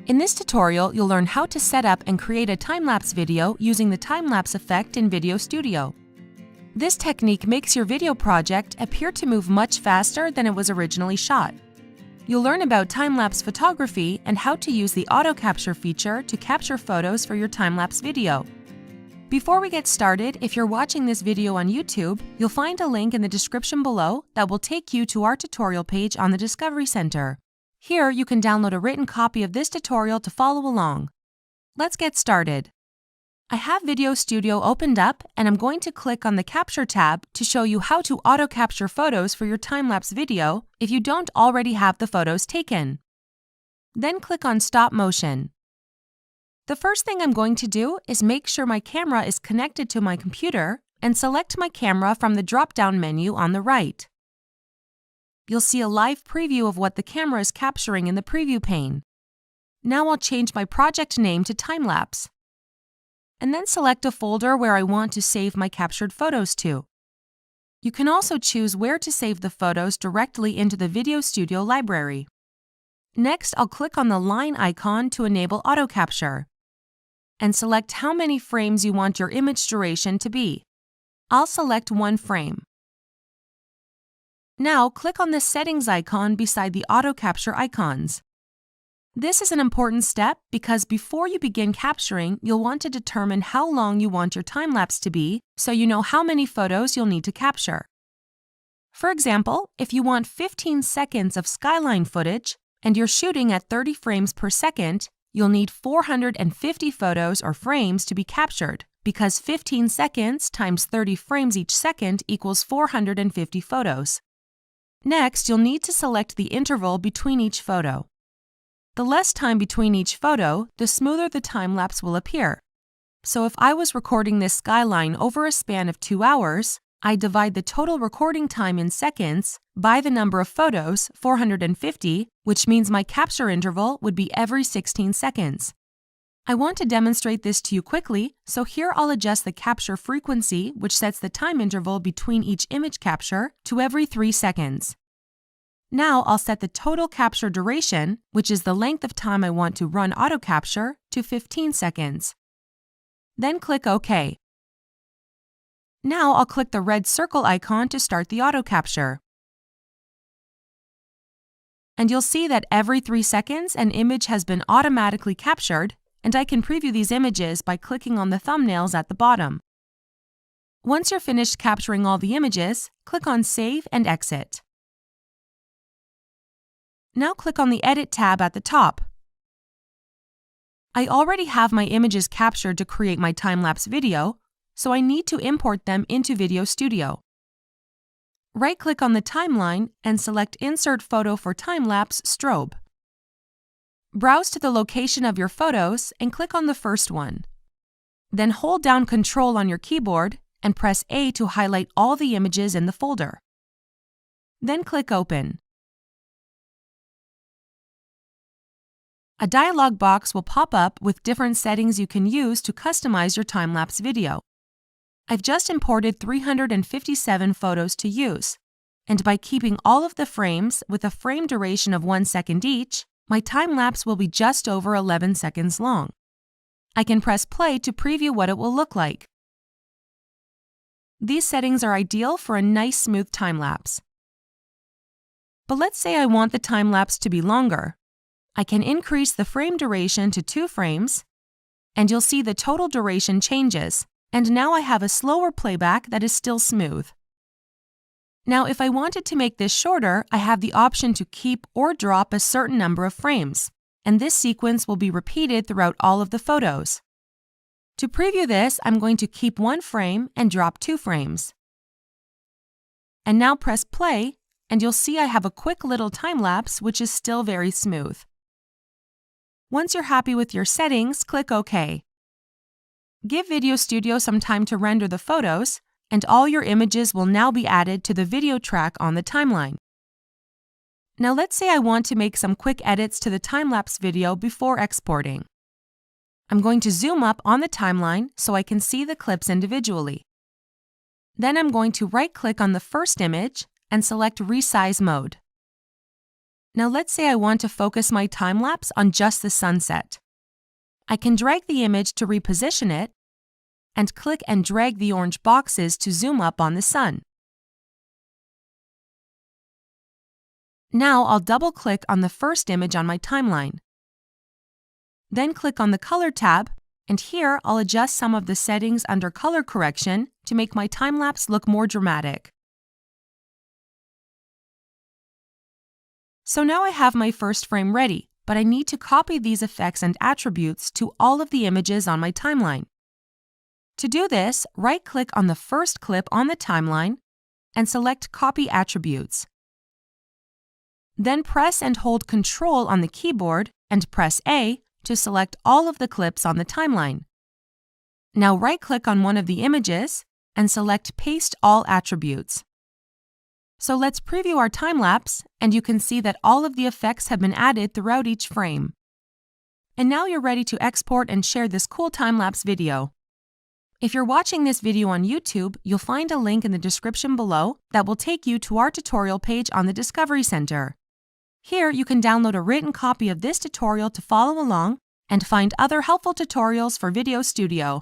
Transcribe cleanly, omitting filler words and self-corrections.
In this tutorial, you'll learn how to set up and create a time-lapse video using the time-lapse effect in VideoStudio. This technique makes your video project appear to move much faster than it was originally shot. You'll learn about time-lapse photography and how to use the auto capture feature to capture photos for your time-lapse video. Before we get started, if you're watching this video on YouTube, you'll find a link in the description below that will take you to our tutorial page on the Discovery Center. Here, you can download a written copy of this tutorial to follow along. Let's get started. I have VideoStudio opened up and I'm going to click on the Capture tab to show you how to auto-capture photos for your time-lapse video if you don't already have the photos taken. Then click on Stop Motion. The first thing I'm going to do is make sure my camera is connected to my computer and select my camera from the drop-down menu on the right. You'll see a live preview of what the camera is capturing in the preview pane. Now I'll change my project name to TimeLapse, and then select a folder where I want to save my captured photos to. You can also choose where to save the photos directly into the VideoStudio library. Next, I'll click on the line icon to enable auto capture, and select how many frames you want your image duration to be. I'll select 1 frame. Now, click on the settings icon beside the auto capture icons. This is an important step because before you begin capturing, you'll want to determine how long you want your time-lapse to be so you know how many photos you'll need to capture. For example, if you want 15 seconds of skyline footage and you're shooting at 30 frames per second, you'll need 450 photos or frames to be captured because 15 seconds times 30 frames each second equals 450 photos. Next, you'll need to select the interval between each photo. The less time between each photo, the smoother the time-lapse will appear. So if I was recording this skyline over a span of 2 hours, I divide the total recording time in seconds by the number of photos, 450, which means my capture interval would be every 16 seconds. I want to demonstrate this to you quickly, so here I'll adjust the capture frequency, which sets the time interval between each image capture, to every 3 seconds. Now I'll set the total capture duration, which is the length of time I want to run auto capture, to 15 seconds. Then click OK. Now I'll click the red circle icon to start the auto capture. And you'll see that every 3 seconds an image has been automatically captured, and I can preview these images by clicking on the thumbnails at the bottom. Once you're finished capturing all the images, click on Save and Exit. Now click on the Edit tab at the top. I already have my images captured to create my time-lapse video, so I need to import them into VideoStudio. Right-click on the timeline and select Insert Photo for Time-Lapse Strobe. Browse to the location of your photos and click on the first one. Then hold down Ctrl on your keyboard and press A to highlight all the images in the folder. Then click Open. A dialog box will pop up with different settings you can use to customize your time-lapse video. I've just imported 357 photos to use, and by keeping all of the frames with a frame duration of 1 second each, my time-lapse will be just over 11 seconds long. I can press play to preview what it will look like. These settings are ideal for a nice smooth time-lapse. But let's say I want the time-lapse to be longer. I can increase the frame duration to 2 frames, and you'll see the total duration changes, and now I have a slower playback that is still smooth. Now, if I wanted to make this shorter, I have the option to keep or drop a certain number of frames, and this sequence will be repeated throughout all of the photos. To preview this, I'm going to keep 1 frame and drop 2 frames. And now press play, and you'll see I have a quick little time-lapse which is still very smooth. Once you're happy with your settings, click OK. Give VideoStudio some time to render the photos, and all your images will now be added to the video track on the timeline. Now let's say I want to make some quick edits to the time-lapse video before exporting. I'm going to zoom up on the timeline so I can see the clips individually. Then I'm going to right-click on the first image and select Resize Mode. Now let's say I want to focus my time-lapse on just the sunset. I can drag the image to reposition it, and click and drag the orange boxes to zoom up on the sun. Now I'll double-click on the first image on my timeline. Then click on the Color tab, and here I'll adjust some of the settings under color correction to make my time-lapse look more dramatic. So now I have my first frame ready, but I need to copy these effects and attributes to all of the images on my timeline. To do this, right-click on the first clip on the timeline and select Copy Attributes. Then press and hold Ctrl on the keyboard and press A to select all of the clips on the timeline. Now right-click on one of the images and select Paste All Attributes. So let's preview our time-lapse, and you can see that all of the effects have been added throughout each frame. And now you're ready to export and share this cool time-lapse video. If you're watching this video on YouTube, you'll find a link in the description below that will take you to our tutorial page on the Discovery Center. Here you can download a written copy of this tutorial to follow along and find other helpful tutorials for VideoStudio.